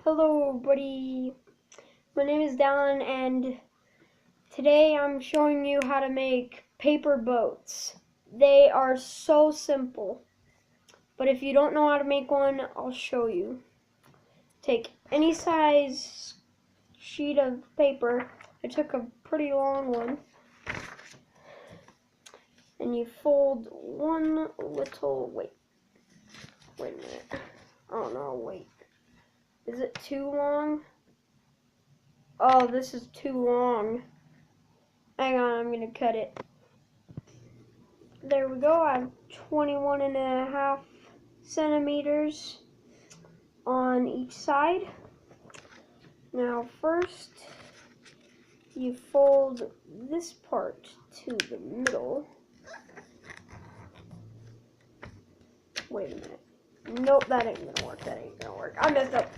Hello everybody, my name is Dallin and today I'm showing you how to make paper boats. They are so simple, but if you don't know how to make one, I'll show you. Take any size sheet of paper, I took a pretty long one, and you fold one little, wait a minute, oh no, wait, is it too long? Oh, this is too long. Hang on, I'm gonna cut it. There we go. I have 21.5 centimeters on each side. Now first, you fold this part to the middle. Wait a minute. Nope, that ain't gonna work. That ain't gonna work. I messed up.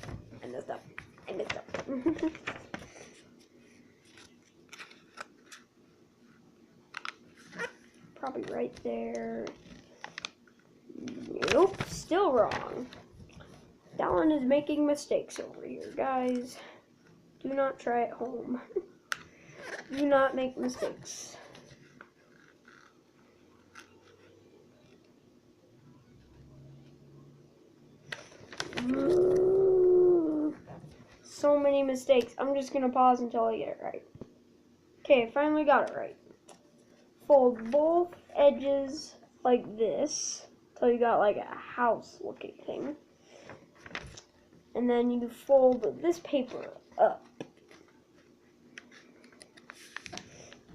Probably right there. Nope, still wrong. Dallin is making mistakes over here, guys. Do not try at home. Do not make mistakes. So many mistakes. I'm just gonna pause until I get it right. Okay, finally got it right. Fold both edges like this till you got like a house looking thing. And then you fold this paper up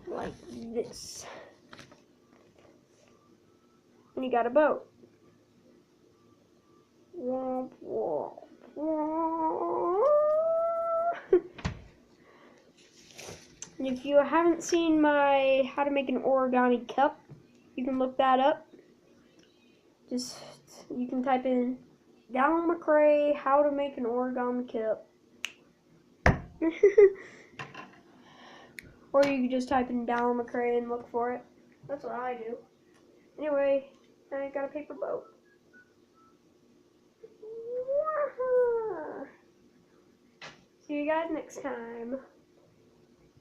like this. And you got a boat. Womp, womp, womp. And if you haven't seen my how to make an origami cup, you can look that up. Just, you can type in Dallin McCray, how to make an origami cup. Or you can just type in Dallin McCray and look for it. That's what I do. Anyway, I got a paper boat. See you guys next time.